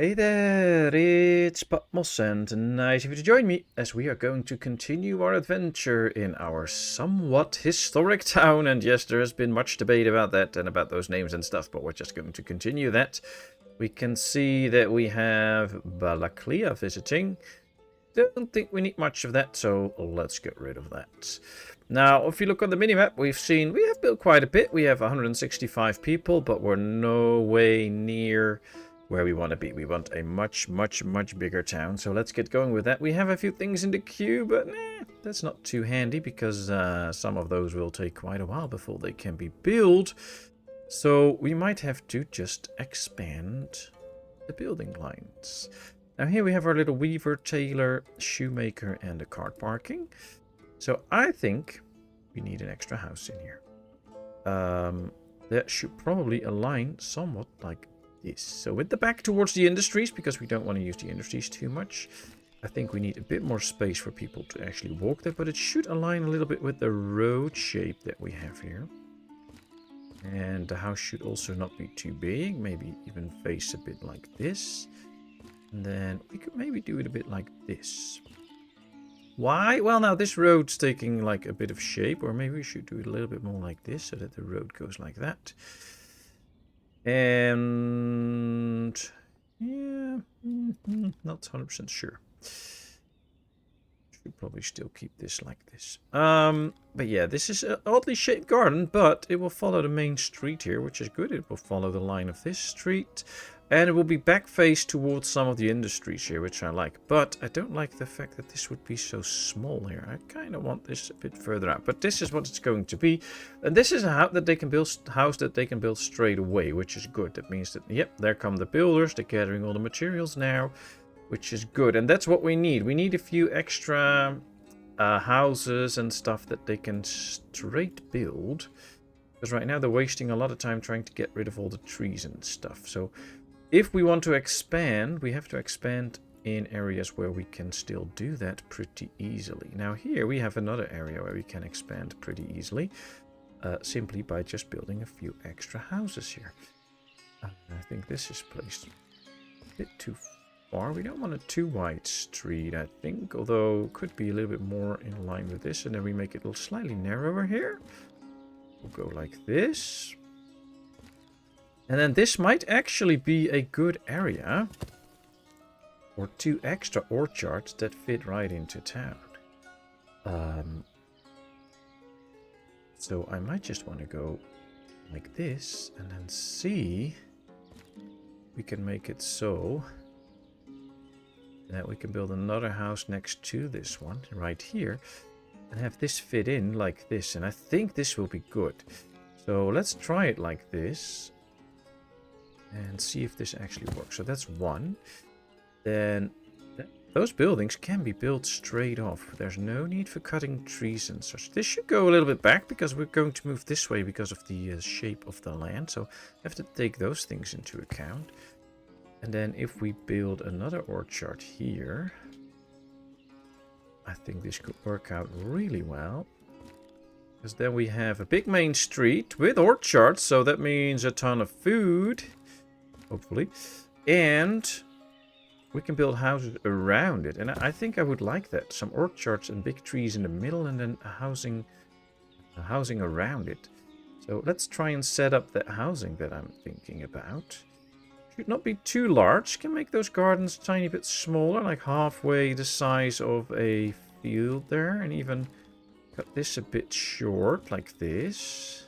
Hey there, it's Patmos, and nice of you to join me as we are going to continue our adventure in our somewhat historic town. And yes, there has been much debate about that and about those names and stuff, but we're just going to continue that. We can see that we have Balaklia visiting. Don't think we need much of that, so let's get rid of that. Now, if you look on the minimap, we have built quite a bit. We have 165 people, but we're no way near where we want to be. We want a much bigger town, so let's get going with that. We have a few things in the queue, but that's not too handy because some of those will take quite a while before they can be built. So we might have to just expand the building lines. Now here we have our little weaver, tailor, shoemaker, and a cart parking. So I think we need an extra house in here. That should probably align somewhat like this. So with the back towards the industries, because we don't want to use the industries too much. I think we need a bit more space for people to actually walk there, but it should align a little bit with the road shape that we have here. And the house should also not be too big, maybe even face a bit like this. And then we could maybe do it a bit like this. Why? Well, now this road's taking like a bit of shape, or maybe we should do it a little bit more like this so that the road goes like that. And yeah, not 100% sure. Should probably still keep this like this. But yeah, this is an oddly shaped garden, but it will follow the main street here, which is good. It will follow the line of this street. And it will be back faced towards some of the industries here, which I like. But I don't like the fact that this would be so small here. I kind of want this a bit further out. But this is what it's going to be. And this is a house that they can build straight away, which is good. That means that, yep, there come the builders. They're gathering all the materials now, which is good. And that's what we need. We need a few extra houses and stuff that they can straight build. Because right now they're wasting a lot of time trying to get rid of all the trees and stuff. So if we want to expand, we have to expand in areas where we can still do that pretty easily. Now here we have another area where we can expand pretty easily, simply by just building a few extra houses here. I think this is placed a bit too far. We don't want a too wide street, I think, although it could be a little bit more in line with this. And then we make it a little slightly narrower here. We'll go like this. And then this might actually be a good area for 2 extra orchards that fit right into town. So I might just want to go like this and then see we can make it so that we can build another house next to this one right here and have this fit in like this. And I think this will be good. So let's try it like this. And see if this actually works. So that's one. Then those buildings can be built straight off. There's no need for cutting trees and such. This should go a little bit back because we're going to move this way because of the shape of the land. So I have to take those things into account. And then if we build another orchard here, I think this could work out really well. Because then we have a big main street with orchards. So that means a ton of food. Hopefully. And we can build houses around it. And I think I would like that. Some orchards and big trees in the middle and then a housing around it. So let's try and set up that housing that I'm thinking about. Should not be too large. Can make those gardens a tiny bit smaller, like halfway the size of a field there. And even cut this a bit short, like this.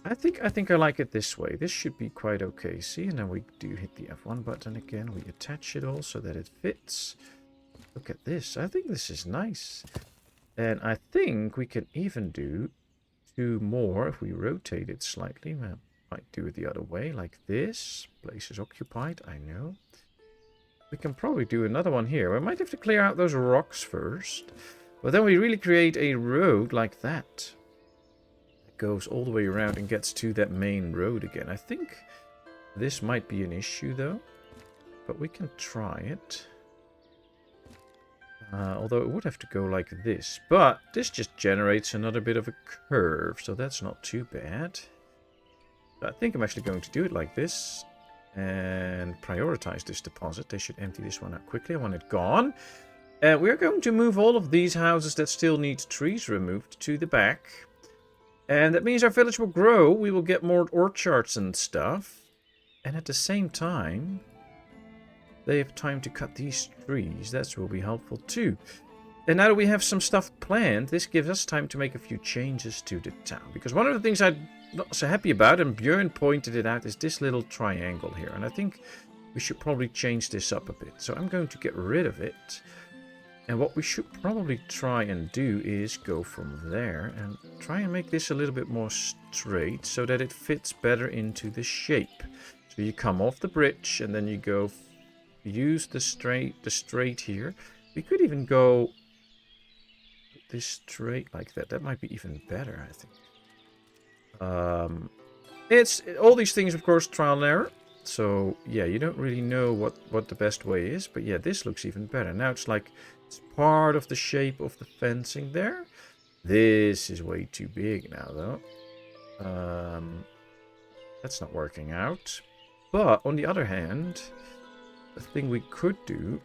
I think I like it this way. This should be quite okay. See, and then we do hit the F1 button again. We attach it all so that it fits. Look at this. I think this is nice. And I think we can even do 2 more if we rotate it slightly. We might do it the other way, like this. Place is occupied, I know. We can probably do another one here. We might have to clear out those rocks first. But then we really create a road like that. Goes all the way around and gets to that main road again. I think this might be an issue though, but we can try it. Although it would have to go like this, but this just generates another bit of a curve, so that's not too bad. I think I'm actually going to do it like this, and prioritize this deposit. They should empty this one out quickly. I want it gone. We're going to move all of these houses that still need trees removed to the back. And that means our village will grow. We will get more orchards and stuff. And at the same time, they have time to cut these trees. That will be helpful too. And now that we have some stuff planned, this gives us time to make a few changes to the town. Because one of the things I'm not so happy about, and Björn pointed it out, is this little triangle here. And I think we should probably change this up a bit. So I'm going to get rid of it. And what we should probably try and do is go from there and try and make this a little bit more straight so that it fits better into the shape. So you come off the bridge and then you go use the straight here. We could even go this straight like that. That might be even better, I think. It's all these things, of course, trial and error. So yeah, you don't really know what the best way is, but yeah, this looks even better. Now it's like it's part of the shape of the fencing there. This is way too big now, though. That's not working out. But on the other hand, the thing we could do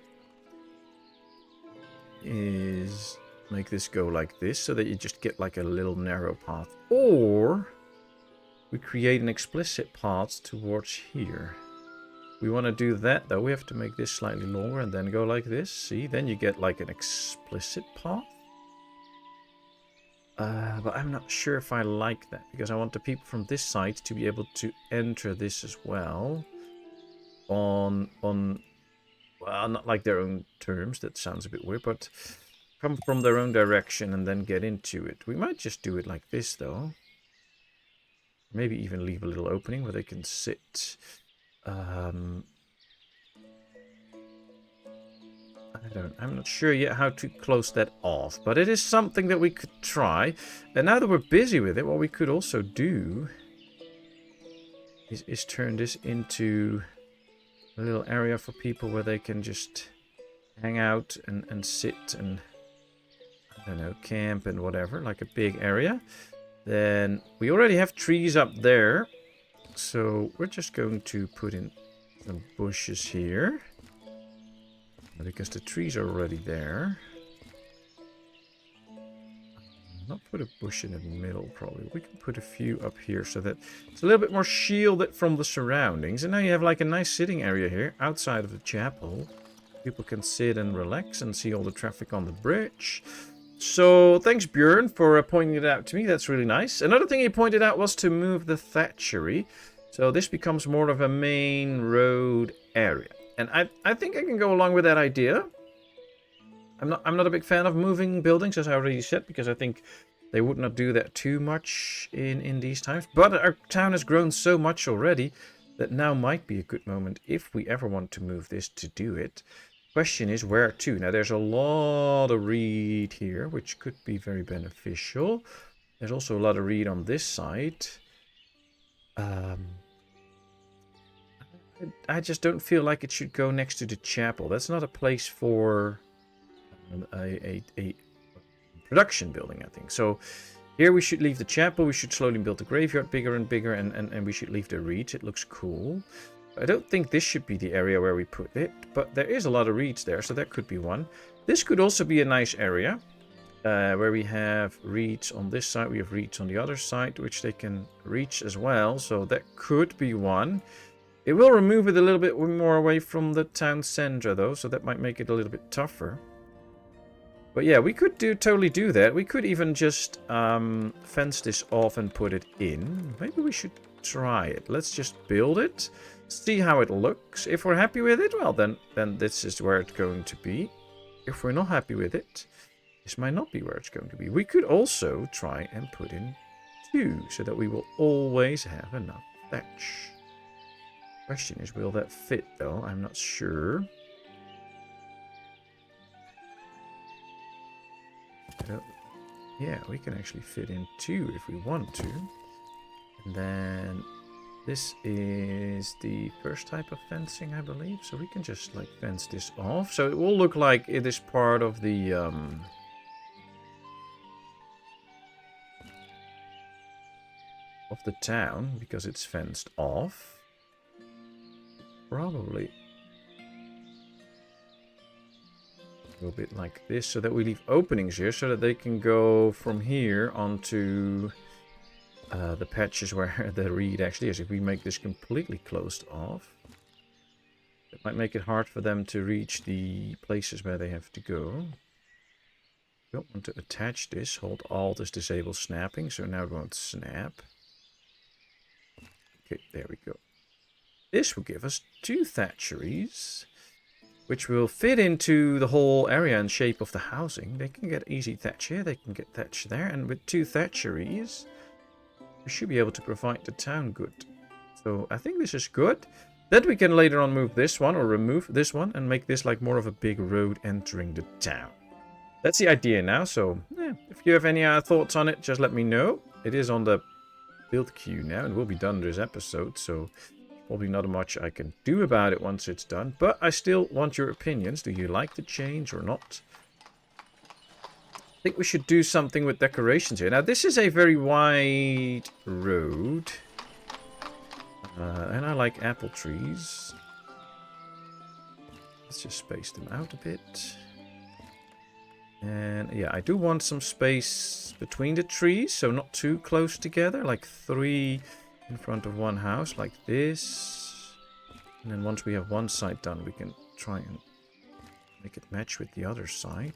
is make this go like this so that you just get like a little narrow path. Or we create an explicit path towards here. We want to do that though. We have to make this slightly longer and then go like this. See, then you get like an explicit path. But I'm not sure if I like that, because I want the people from this side to be able to enter this as well on well, not like their own terms. That sounds a bit weird, but come from their own direction and then get into it. We might just do it like this though. Maybe even leave a little opening where they can sit. I'm not sure yet how to close that off, but it is something that we could try. And now that we're busy with it, what we could also do is turn this into a little area for people where they can just hang out and sit and, I don't know, camp and whatever, like a big area. Then we already have trees up there, so we're just going to put in some bushes here. Because the trees are already there. Not put a bush in the middle, probably. We can put a few up here so that it's a little bit more shielded from the surroundings. And now you have like a nice sitting area here outside of the chapel. People can sit and relax and see all the traffic on the bridge. So thanks, Björn, for pointing it out to me. That's really nice. Another thing he pointed out was to move the thatchery. So this becomes more of a main road area. And I think I can go along with that idea. I'm not a big fan of moving buildings, as I already said, because I think they would not do that too much in these times. But our town has grown so much already that now might be a good moment, if we ever want to move this, to do it. Question is where to? Now there's a lot of reed here, which could be very beneficial. There's also a lot of reed on this side. I just don't feel like it should go next to the chapel. That's not a place for a production building, I think. So here we should leave the chapel. We should slowly build the graveyard bigger and bigger, and we should leave the reeds. It looks cool. I don't think this should be the area where we put it, but there is a lot of reeds there, so that could be one. This could also be a nice area where we have reeds on this side. We have reeds on the other side, which they can reach as well. So that could be one. It will remove it a little bit more away from the town center, though, so that might make it a little bit tougher. But yeah, we could totally do that. We could even just fence this off and put it in. Maybe we should try it. Let's just build it, see how it looks. If we're happy with it, well, then this is where it's going to be. If we're not happy with it, this might not be where it's going to be. We could also try and put in 2, so that we will always have enough thatch. Question is, will that fit though? I'm not sure. Yeah, we can actually fit in 2 if we want to. And then this is the first type of fencing, I believe. So we can just like fence this off. So it will look like it is part of the town, because it's fenced off. probably a little bit like this, so that we leave openings here, so that they can go from here onto the patches where the reed actually is. If we make this completely closed off, it might make it hard for them to reach the places where they have to go. Don't want to attach this. Hold Alt is disable snapping, so now it won't snap. Okay, there we go. This will give us 2 thatcheries, which will fit into the whole area and shape of the housing. They can get easy thatch here, they can get thatch there, and with 2 thatcheries, we should be able to provide the town good. So I think this is good. Then we can later on move this one, or remove this one, and make this like more of a big road entering the town. That's the idea now, so yeah, if you have any thoughts on it, just let me know. It is on the build queue now, and will be done this episode, so probably not much I can do about it once it's done, but I still want your opinions. Do you like the change or not? I think we should do something with decorations here. Now, this is a very wide road, and I like apple trees. Let's just space them out a bit. And yeah, I do want some space between the trees, so not too close together, like 3 in front of one house, like this. And then once we have one side done, we can try and make it match with the other side.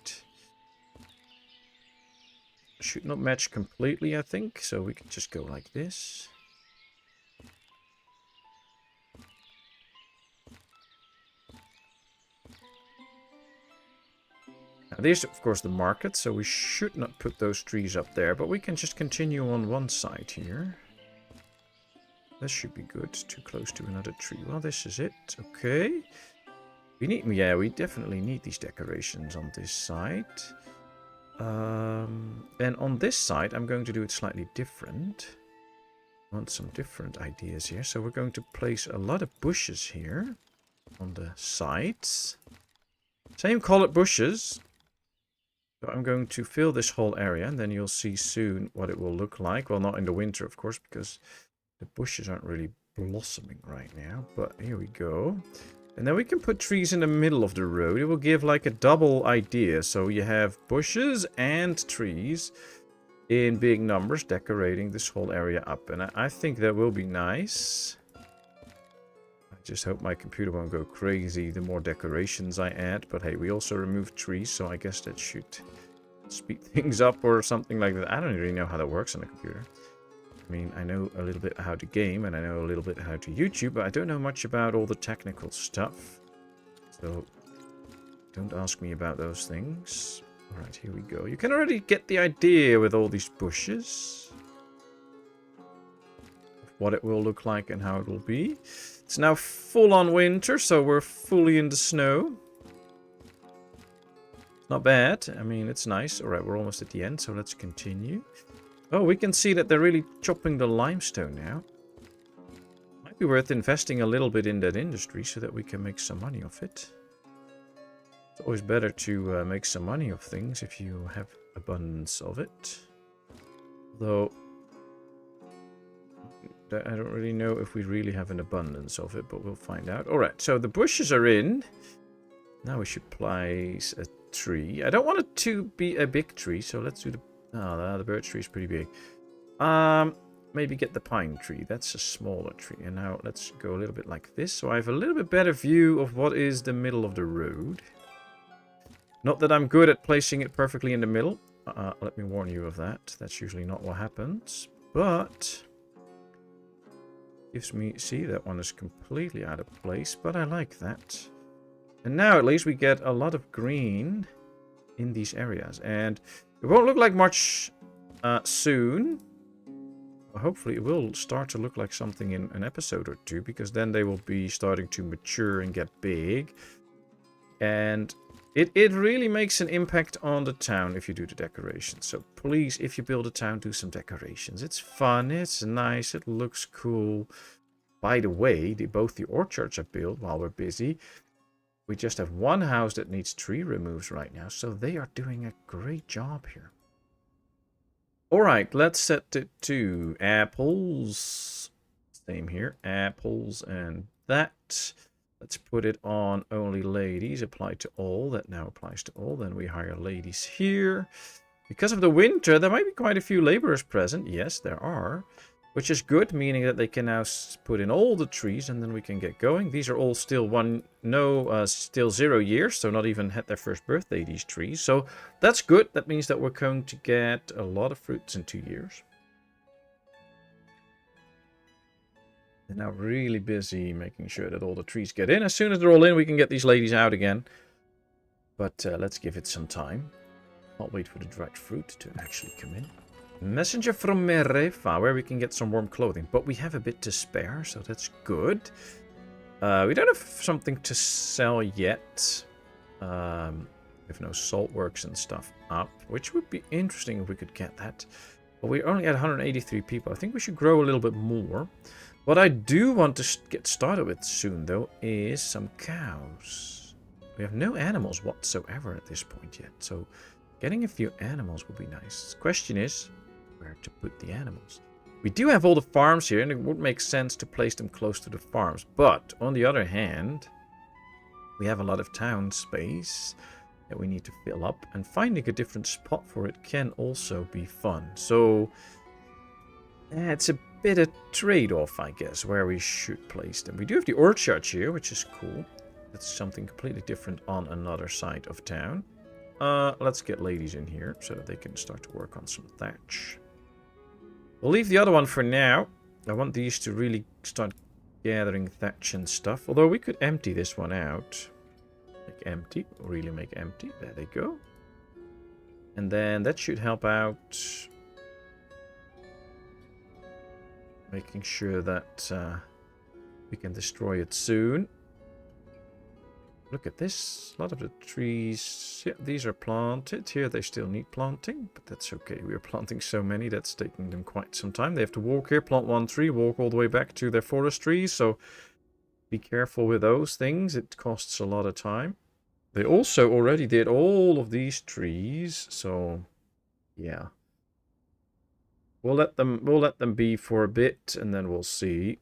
Should not match completely, I think, so we can just go like this. Now, there's of course the market, so we should not put those trees up there, but we can just continue on one side here. This should be good. Too close to another tree. Well, this is it. Okay. We need, yeah, we definitely need these decorations on this side. And on this side, I'm going to do it slightly different. I want some different ideas here. So we're going to place a lot of bushes here on the sides. Same colored bushes. So I'm going to fill this whole area, and then you'll see soon what it will look like. Well, not in the winter, of course, because the bushes aren't really blossoming right now, but here we go. And then we can put trees in the middle of the road. It will give like a double idea. So you have bushes and trees in big numbers decorating this whole area up. And I think that will be nice. I just hope my computer won't go crazy the more decorations I add. But hey, we also removed trees, so I guess that should speed things up or something like that. I don't really know how that works on a computer. I mean, I know a little bit how to game, and I know a little bit how to YouTube, but I don't know much about all the technical stuff. So, don't ask me about those things. Alright, here we go. You can already get the idea with all these bushes of what it will look like and how it will be. It's now full-on winter, so we're fully in the snow. Not bad. I mean, it's nice. Alright, we're almost at the end, so let's continue. Oh, we can see that they're really chopping the limestone now. Might be worth investing a little bit in that industry so that we can make some money off it. It's always better to make some money of things if you have abundance of it. Though, I don't really know if we really have an abundance of it, but we'll find out. Alright, so the bushes are in. Now we should place a tree. I don't want it to be a big tree, so let's do the... Oh, the birch tree is pretty big. Maybe get the pine tree. That's a smaller tree. And now let's go a little bit like this. So I have a little bit better view of what is the middle of the road. Not that I'm good at placing it perfectly in the middle. Let me warn you of that. That's usually not what happens. But gives me... See, that one is completely out of place. But I like that. And now at least we get a lot of green in these areas. And... it won't look like much soon. Hopefully it will start to look like something in an episode or two, because then they will be starting to mature and get big. And it really makes an impact on the town if you do the decorations. So please, if you build a town, do some decorations. It's fun, it's nice, it looks cool. By the way, both the orchards are built while we're busy. We just have one house that needs tree removes right now, so they are doing a great job here. Alright, let's set it to apples. Same here, apples and that. Let's put it on only ladies. Apply to all. That now applies to all. Then we hire ladies here. Because of the winter, there might be quite a few laborers present. Yes, there are. Which is good, meaning that they can now put in all the trees and then we can get going. These are all still still 0 years, so not even had their first birthday, these trees. So that's good. That means that we're going to get a lot of fruits in 2 years. They're now really busy making sure that all the trees get in. As soon as they're all in, we can get these ladies out again. But let's give it some time. I'll wait for the dried fruit to actually come in. Messenger from Merefa, where we can get some warm clothing. But we have a bit to spare, so that's good. We don't have something to sell yet. We have no salt works and stuff up, which would be interesting if we could get that. But we're only at 183 people. I think we should grow a little bit more. What I do want to get started with soon, though, is some cows. We have no animals whatsoever at this point yet, so getting a few animals would be nice. The question is where to put the animals. We do have all the farms here, and it would make sense to place them close to the farms. But on the other hand, we have a lot of town space that we need to fill up, and finding a different spot for it can also be fun. So it's a bit of trade-off, I guess, where we should place them. We do have the orchard here, which is cool. That's something completely different on another side of town. Let's get ladies in here so that they can start to work on some thatch. We'll leave the other one for now. I want these to really start gathering thatch and stuff. Although we could empty this one out. Make empty. Really make empty. There they go. And then that should help out. Making sure that we can destroy it soon. Look at this. A lot of the trees, yeah, these are planted. Here they still need planting, but that's okay. We are planting so many that's taking them quite some time. They have to walk here, plant one tree, walk all the way back to their forest trees. So be careful with those things. It costs a lot of time. They also already did all of these trees. So yeah. We'll let them be for a bit and then we'll see.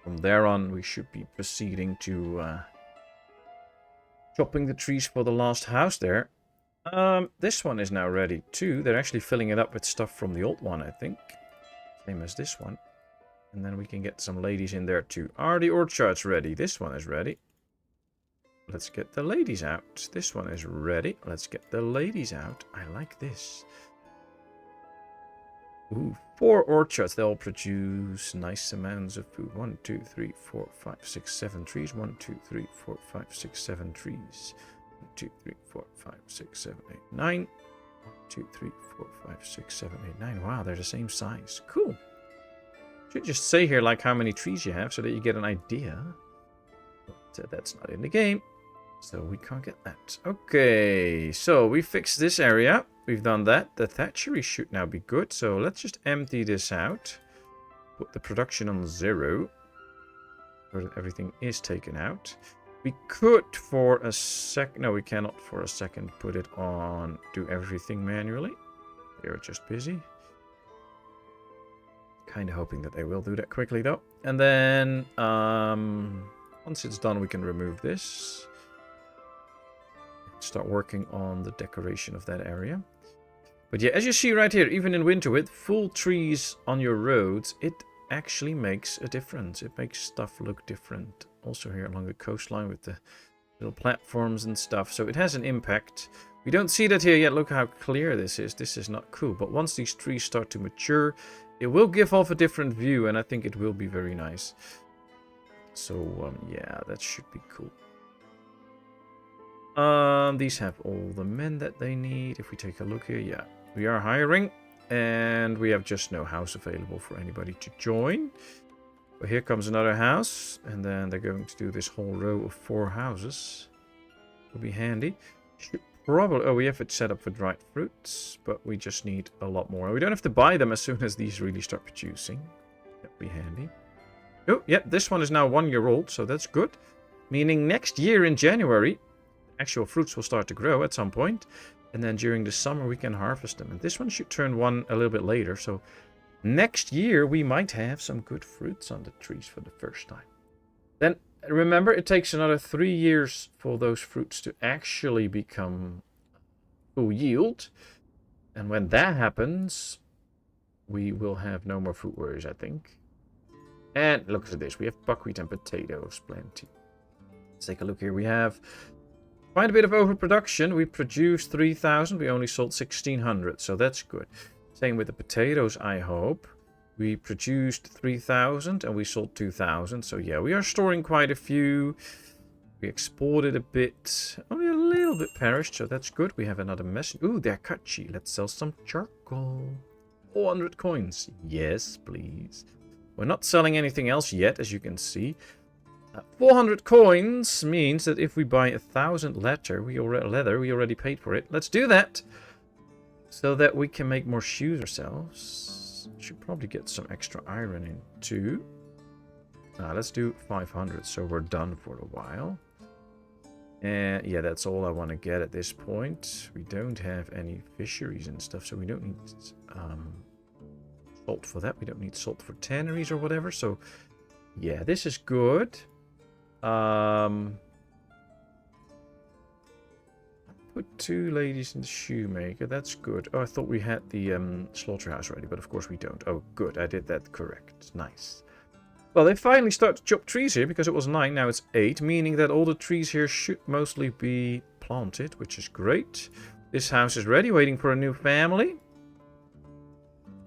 From there on, we should be proceeding to chopping the trees for the last house there. This one is now ready too. They're actually filling it up with stuff from the old one, I think. Same as this one. And then we can get some ladies in there too. Are the orchards ready? This one is ready. Let's get the ladies out. This one is ready. Let's get the ladies out. I like this. Ooh, 4 orchards. They'll produce nice amounts of food. 1, 2, 3, 4, 5, 6, 7 trees. 1, 2, 3, 4, 5, 6, 7 trees. 1, 2, 3, 4, 5, 6, 7, 8, 9. 1, 2, 3, 4, 5, 6, 7, 8, 9. Wow, they're the same size. Cool. Should just say here like how many trees you have so that you get an idea. But that's not in the game. So we can't get that. Okay, so we fixed this area. We've done that. The thatchery should now be good. So let's just empty this out. Put the production on 0. So that everything is taken out. We could for a second... No, we cannot for a second put it on... Do everything manually. They're just busy. Kind of hoping that they will do that quickly though. And then... once it's done, we can remove this. Start working on the decoration of that area. But yeah, as you see right here, even in winter with full trees on your roads, it actually makes a difference. It makes stuff look different. Also here along the coastline with the little platforms and stuff. So it has an impact. We don't see that here yet. Look how clear this is. This is not cool. But once these trees start to mature, it will give off a different view. And I think it will be very nice. So yeah, that should be cool. These have all the men that they need. If we take a look here, yeah, we are hiring. And we have just no house available for anybody to join. But here comes another house. And then they're going to do this whole row of 4 houses. Will be handy. Should probably... Oh, we have it set up for dried fruits. But we just need a lot more. We don't have to buy them as soon as these really start producing. That'll be handy. Oh, yeah, this one is now 1 year old. So that's good. Meaning next year in January... actual fruits will start to grow at some point, and then during the summer we can harvest them. And this one should turn 1 a little bit later, so next year we might have some good fruits on the trees for the first time. Then remember, it takes another 3 years for those fruits to actually become full yield. And when that happens, we will have no more fruit worries, I think. And look at this. We have buckwheat and potatoes, plenty. Let's take a look here. We have quite a bit of overproduction. We produced 3,000. We only sold 1,600, so that's good. Same with the potatoes, I hope. We produced 3,000 and we sold 2,000. So yeah, we are storing quite a few. We exported a bit. Only a little bit perished, so that's good. We have another message. Ooh, they're catchy. Let's sell some charcoal. 400 coins. Yes, please. We're not selling anything else yet, as you can see. 400 coins means that if we buy 1,000 leather, we already paid for it. Let's do that, so that we can make more shoes ourselves. Should probably get some extra iron in too. Let's do 500, so we're done for a while. And yeah, that's all I want to get at this point. We don't have any fisheries and stuff, so we don't need salt for that. We don't need salt for tanneries or whatever. So yeah, this is good. Put 2 ladies in the shoemaker. That's good. Oh, I thought we had the slaughterhouse ready, but of course we don't. Oh, good. I did that correct. Nice. Well, they finally start to chop trees here because it was 9, now it's 8, meaning that all the trees here should mostly be planted, which is great. This house is ready, waiting for a new family.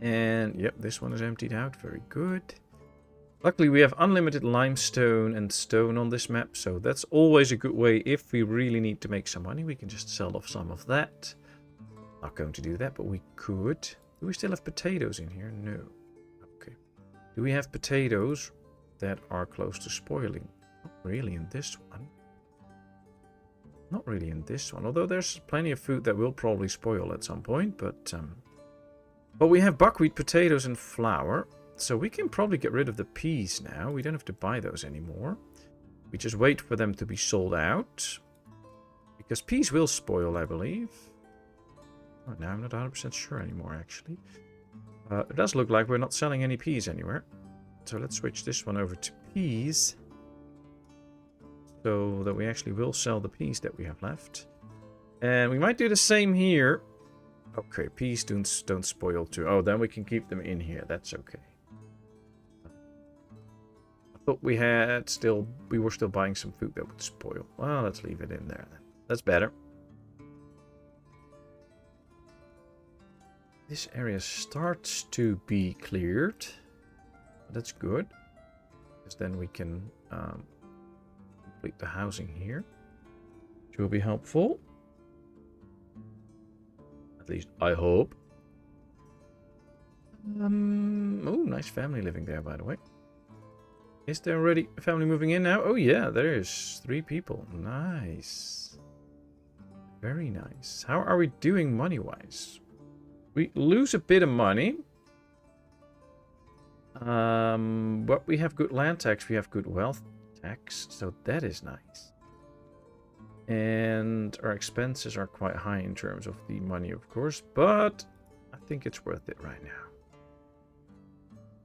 And yep, this one is emptied out. Very good. Luckily, we have unlimited limestone and stone on this map, so that's always a good way. If we really need to make some money, we can just sell off some of that. Not going to do that, but we could. Do we still have potatoes in here? No. Okay. Do we have potatoes that are close to spoiling? Not really in this one. Not really in this one, although there's plenty of food that will probably spoil at some point, but we have buckwheat, potatoes, and flour. So we can probably get rid of the peas now. We don't have to buy those anymore. We just wait for them to be sold out. Because peas will spoil, I believe. Oh, now I'm not 100% sure anymore, actually. It does look like we're not selling any peas anywhere. So let's switch this one over to peas. So that we actually will sell the peas that we have left. And we might do the same here. Okay, peas don't spoil too. Oh, then we can keep them in here. That's okay. I thought we were still buying some food that would spoil. Well, let's leave it in there then. That's better. This area starts to be cleared. That's good. Because then we can complete the housing here. Which will be helpful. At least I hope. Oh, nice family living there, by the way. Is there already a family moving in now? Oh yeah, there is 3 people. Nice. Very nice. How are we doing money-wise? We lose a bit of money. But we have good land tax. We have good wealth tax. So that is nice. And our expenses are quite high in terms of the money, of course. But I think it's worth it right now.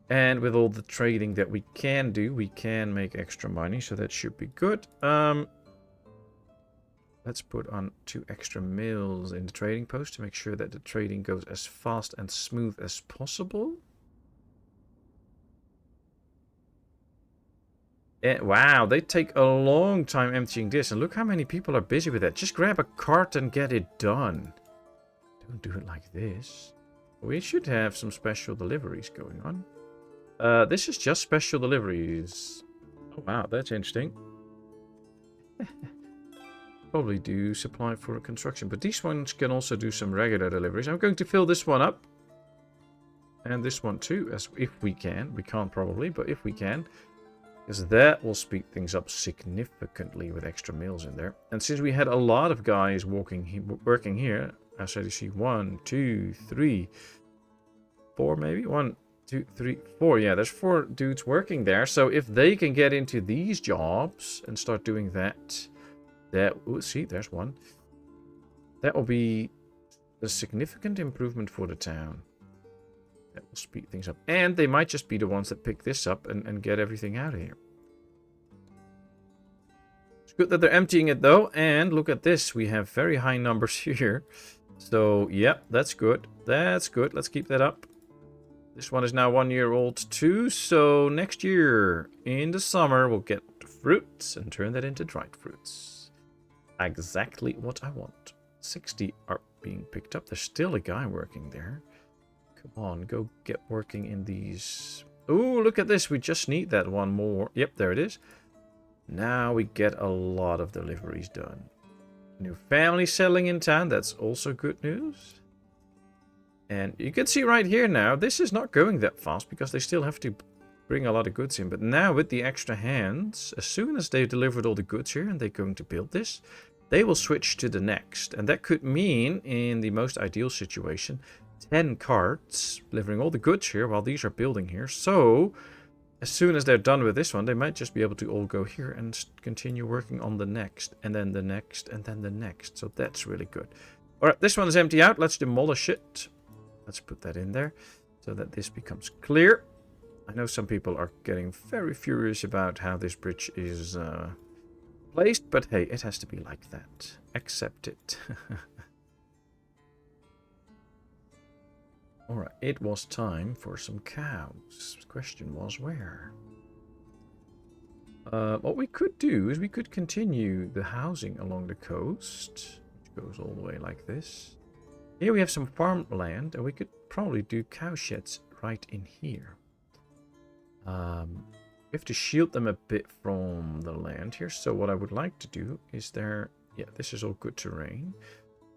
And with all the trading that we can do, we can make extra money. So that should be good. Let's put on 2 extra mills in the trading post to make sure that the trading goes as fast and smooth as possible. And wow, they take a long time emptying this. And look how many people are busy with that. Just grab a cart and get it done. Don't do it like this. We should have some special deliveries going on. This is just special deliveries. Oh wow, that's interesting. Probably do supply for construction, but these ones can also do some regular deliveries. I'm going to fill this one up. And this one too, as if we can. We can't probably, but if we can. Because that will speed things up significantly with extra mills in there. And since we had a lot of guys working here, I said you see 1, 2, 3, 4 maybe? 1, 2, 3, 4. Yeah, there's 4 dudes working there. So if they can get into these jobs and start doing that, ooh, see, there's one. That will be a significant improvement for the town. That will speed things up. And they might just be the ones that pick this up and get everything out of here. It's good that they're emptying it though. And look at this. We have very high numbers here. So, yeah, that's good. That's good. Let's keep that up. This one is now 1 year old too. So next year in the summer, we'll get fruits and turn that into dried fruits. Exactly what I want. 60 are being picked up. There's still a guy working there. Come on, go get working in these. Oh, look at this. We just need that one more. Yep, there it is. Now we get a lot of deliveries done. New family settling in town. That's also good news. And you can see right here now, this is not going that fast because they still have to bring a lot of goods in. But now with the extra hands, as soon as they've delivered all the goods here and they're going to build this, they will switch to the next. And that could mean, in the most ideal situation, 10 carts delivering all the goods here while these are building here. So as soon as they're done with this one, they might just be able to all go here and continue working on the next, and then the next, and then the next. So that's really good. All right, this one is empty out. Let's demolish it. Let's put that in there so that this becomes clear. I know some people are getting very furious about how this bridge is placed, but hey, it has to be like that. Accept it. Alright, it was time for some cows. The question was where? What we could do is we could continue the housing along the coast, which goes all the way like this. Here we have some farmland, and we could probably do cow sheds right in here. We have to shield them a bit from the land here. So what I would like to do is there... Yeah, this is all good terrain.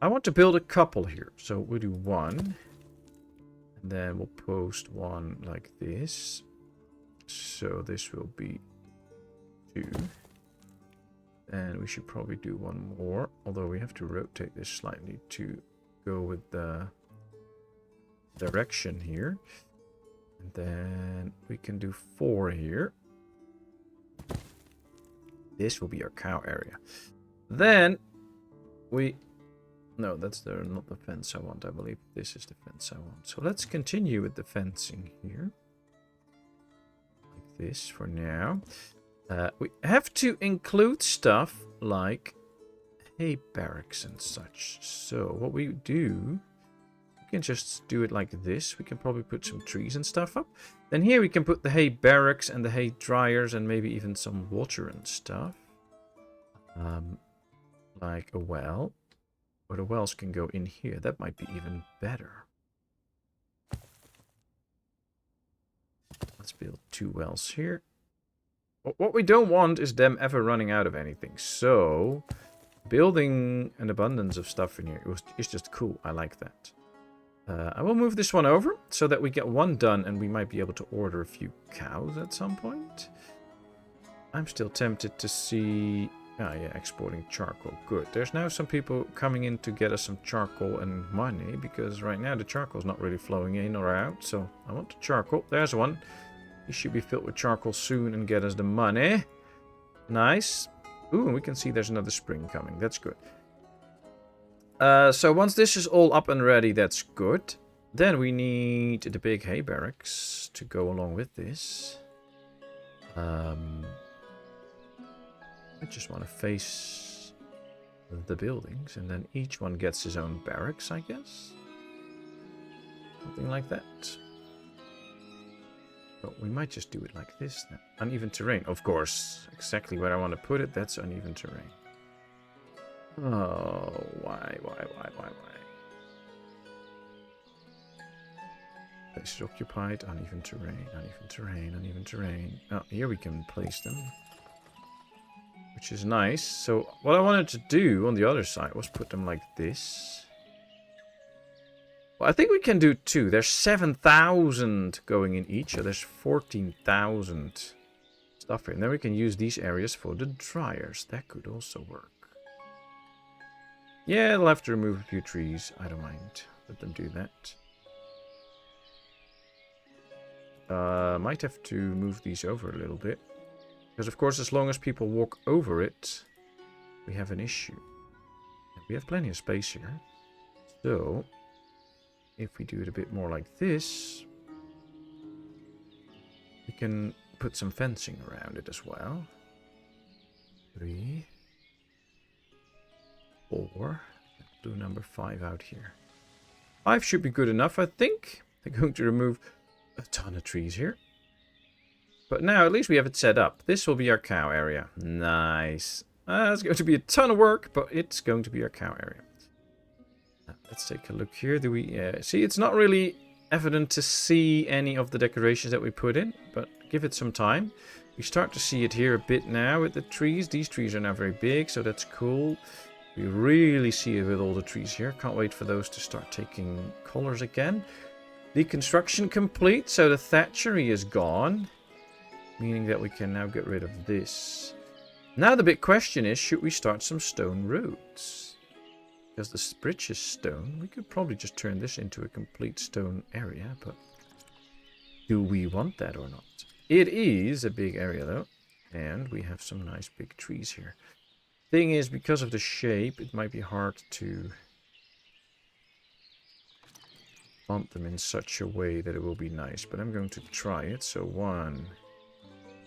I want to build a couple here. So we'll do one. And then we'll post one like this. So this will be 2. And we should probably do one more. Although we have to rotate this slightly to go with the direction here. And then we can do 4 here. This will be our cow area. Then we... No, that's not the fence I want. I believe this is the fence I want. So let's continue with the fencing here. Like this for now. We have to include stuff like hay barracks and such. So what we do... We can just do it like this. We can probably put some trees and stuff up. Then here we can put the hay barracks and the hay dryers and maybe even some water and stuff. Like a well. Or the wells can go in here. That might be even better. Let's build 2 wells here. What we don't want is them ever running out of anything. So, building an abundance of stuff in here is just cool. I like that. I will move this one over so that we get one done and we might be able to order a few cows at some point. I'm still tempted to see... Ah, yeah, exporting charcoal. Good. There's now some people coming in to get us some charcoal and money, because right now the charcoal's not really flowing in or out. So I want the charcoal. There's one. He should be filled with charcoal soon and get us the money. Nice. Ooh, and we can see there's another spring coming. That's good. So once this is all up and ready, that's good. Then we need the big hay barracks to go along with this. I just want to face the buildings, and then each one gets his own barracks, I guess. Something like that. But we might just do it like this now. Uneven terrain, of course. Exactly where I want to put it, that's uneven terrain. Oh, why? Place is occupied, uneven terrain, uneven terrain, uneven terrain. Oh, here we can place them. Which is nice. So what I wanted to do on the other side was put them like this. Well, I think we can do 2. There's 7,000 going in each. So there's 14,000 stuff here. And then we can use these areas for the dryers. That could also work. Yeah, they'll have to remove a few trees. I don't mind. Let them do that. Might have to move these over a little bit. Because, of course, as long as people walk over it, we have an issue. And we have plenty of space here. So, if we do it a bit more like this, We can put some fencing around it as well. 3, 4. Do number 5 out here. 5 should be good enough, I think. They're going to remove a ton of trees here. But now at least we have it set up. This will be our cow area. Nice. It's going to be a ton of work, but it's going to be our cow area. Now, let's take a look here. Do we see? It's not really evident to see any of the decorations that we put in, but give it some time. We start to see it here a bit now with the trees. These trees are now very big, so that's cool. We really see it with all the trees here. Can't wait for those to start taking colors again. The construction complete, so the thatchery is gone. Meaning that we can now get rid of this. Now the big question is, should we start some stone roads? Because this bridge is stone. We could probably just turn this into a complete stone area, but do we want that or not? It is a big area though, and we have some nice big trees here. Thing is, because of the shape, it might be hard to plant them in such a way that it will be nice, but I'm going to try it. So 1,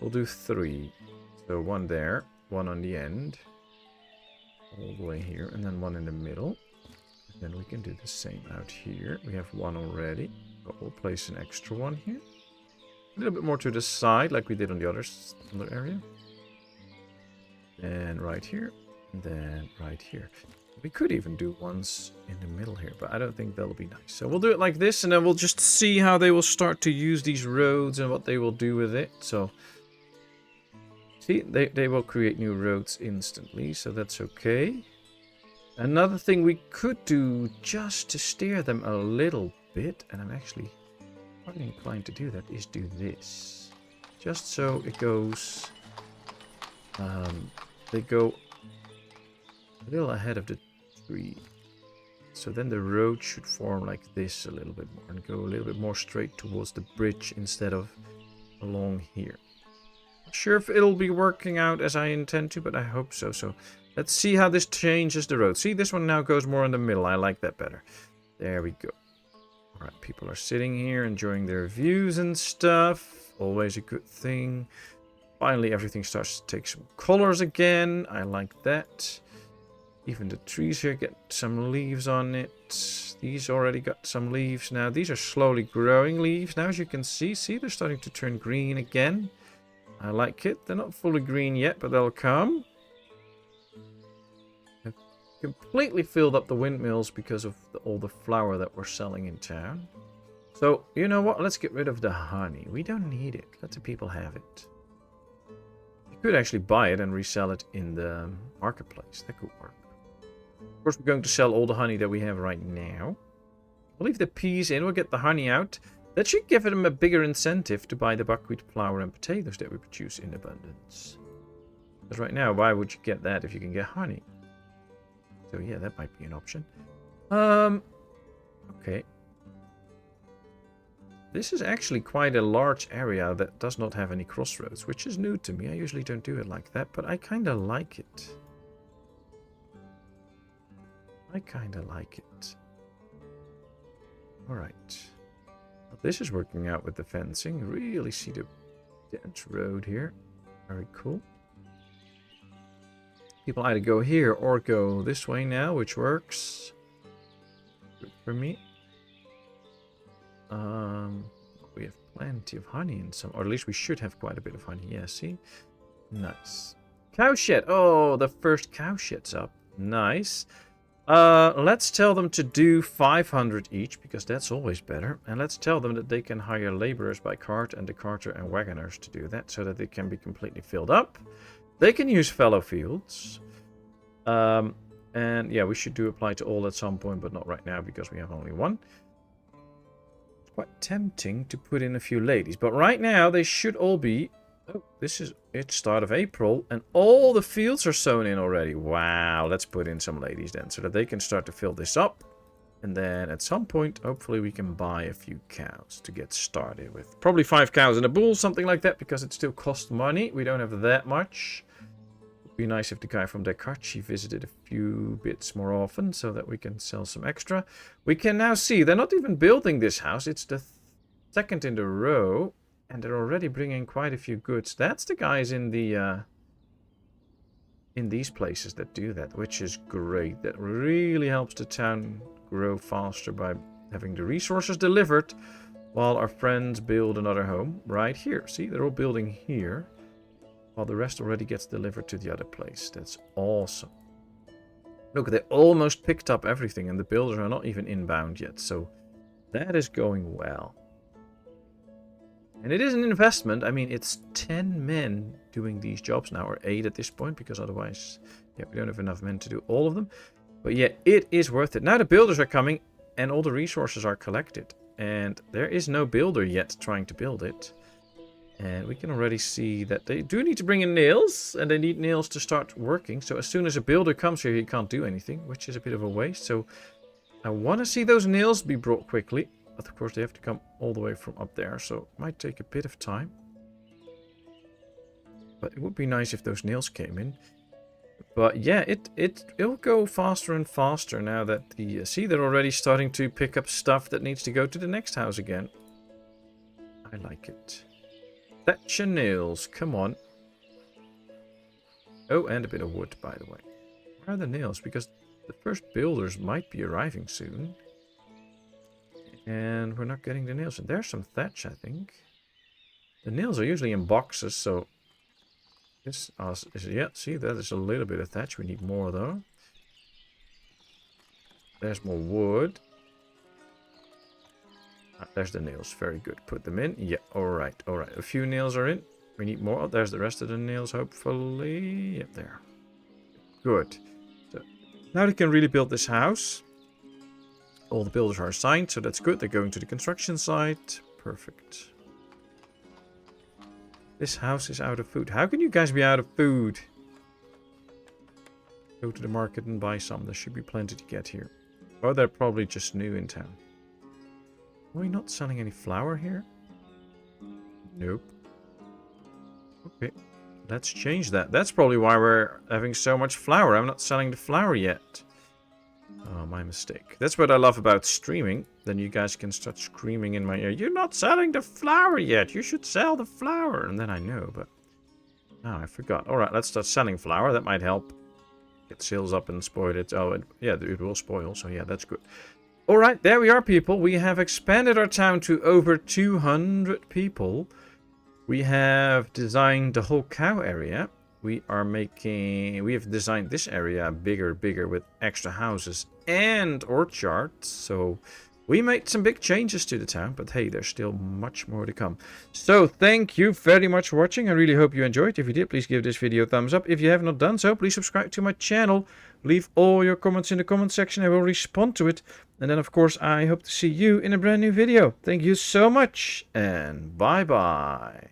we'll do 3. So 1 there, 1 on the end, all the way here, and then 1 in the middle. And then we can do the same out here. We have 1 already, but we'll place an extra 1 here. A little bit more to the side, like we did on the other area. And right here, and then right here. We could even do ones in the middle here, but I don't think that'll be nice. So we'll do it like this, and then we'll just see how they will start to use these roads and what they will do with it. So, see, they will create new roads instantly, so that's okay. Another thing we could do just to steer them a little bit, and I'm actually quite inclined to do that, is do this. Just so it goes... they go a little ahead of the tree. So then the road should form like this a little bit more and go a little bit more straight towards the bridge instead of along here. Not sure if it'll be working out as I intend to, but I hope so. So let's see how this changes the road. See, this one now goes more in the middle. I like that better. There we go. Alright, people are sitting here enjoying their views and stuff. Always a good thing. Finally, everything starts to take some colors again. I like that. Even the trees here get some leaves on it. These already got some leaves now. These are slowly growing leaves now, as you can see. See, they're starting to turn green again. I like it. They're not fully green yet, but they'll come. I've completely filled up the windmills because of all the flour that we're selling in town. So, you know what? Let's get rid of the honey. We don't need it. Let the people have it. Could actually buy it and resell it in the marketplace. That could work. Of course, we're going to sell all the honey that we have right now. We'll leave the peas in. We'll get the honey out. That should give them a bigger incentive to buy the buckwheat, flour, and potatoes that we produce in abundance. Because right now, why would you get that if you can get honey? So yeah, that might be an option. Okay. This is actually quite a large area that does not have any crossroads, which is new to me. I usually don't do it like that, but I kind of like it. Alright. Well, this is working out with the fencing. Really see the dense road here. Very cool. People either go here or go this way now, which works. Good for me. We have plenty of honey in some, or at least we should have quite a bit of honey. Yeah, see? Nice. Cowshed. Oh, the first cowshed's up. Nice. Let's tell them to do 500 each, because that's always better. And let's tell them that they can hire laborers by cart and the carter and wagoners to do that, so that they can be completely filled up. They can use fallow fields. And yeah, we should do apply to all at some point, but not right now, because we have only one. Quite tempting to put in a few ladies, but right now they should all be... Oh, this is it's start of April, and all the fields are sown in already. Wow, let's put in some ladies then, so that they can start to fill this up. And then at some point, hopefully we can buy a few cows to get started with. Probably 5 cows and a bull, something like that, because it still costs money. We don't have that much. Would be nice if the guy from Thatch visited a few bits more often, so that we can sell some extra. We can now see they're not even building this house. It's the second in the row, And they're already bringing quite a few goods. That's the guys in the in these places that do that, which is great. That really helps the town grow faster by having the resources delivered while our friends build another home right here. See, they're all building here while the rest already gets delivered to the other place. That's awesome. Look, they almost picked up everything and the builders are not even inbound yet. So that is going well. And it is an investment. I mean, it's 10 men doing these jobs now, or 8 at this point, because otherwise, yeah, we don't have enough men to do all of them. But yeah, it is worth it. Now the builders are coming and all the resources are collected. And there is no builder yet trying to build it. And we can already see that they do need to bring in nails, and they need nails to start working. So as soon as a builder comes here, he can't do anything, which is a bit of a waste. So I want to see those nails be brought quickly. But of course, they have to come all the way from up there, so it might take a bit of time. But it would be nice if those nails came in. But yeah, it'll go faster and faster now that the... see, they're already starting to pick up stuff that needs to go to the next house again. I like it. Thatch and nails, come on. Oh, and a bit of wood, by the way. Where are the nails? Because the first builders might be arriving soon. And we're not getting the nails. And there's some thatch, I think. The nails are usually in boxes, so... this is, yeah, see, that is a little bit of thatch. We need more, though. There's more wood. Ah, there's the nails. Very good. Put them in. Yeah, alright, alright. A few nails are in. We need more. Oh, there's the rest of the nails, hopefully. Yep, there. Good. So, now they can really build this house. All the builders are assigned, so that's good. They're going to the construction site. Perfect. This house is out of food. How can you guys be out of food? Go to the market and buy some. There should be plenty to get here. Oh, they're probably just new in town. Are we not selling any flour here? Nope. Okay. Let's change that. That's probably why we're having so much flour. I'm not selling the flour yet. Oh, my mistake. That's what I love about streaming. Then you guys can start screaming in my ear, "You're not selling the flour yet. You should sell the flour." And then I know, but... oh, I forgot. Alright, let's start selling flour. That might help get sales up and spoil it. Oh, yeah, it will spoil. So yeah, that's good. Alright, there we are, people. We have expanded our town to over 200 people. We have designed the whole cow area. We have designed this area bigger with extra houses and orchards. So we made some big changes to the town, but hey, there's still much more to come. So thank you very much for watching. I really hope you enjoyed. If you did, please give this video a thumbs up. If you have not done so, please subscribe to my channel. Leave all your comments in the comment section. I will respond to it. And then, of course, I hope to see you in a brand new video. Thank you so much, and bye-bye.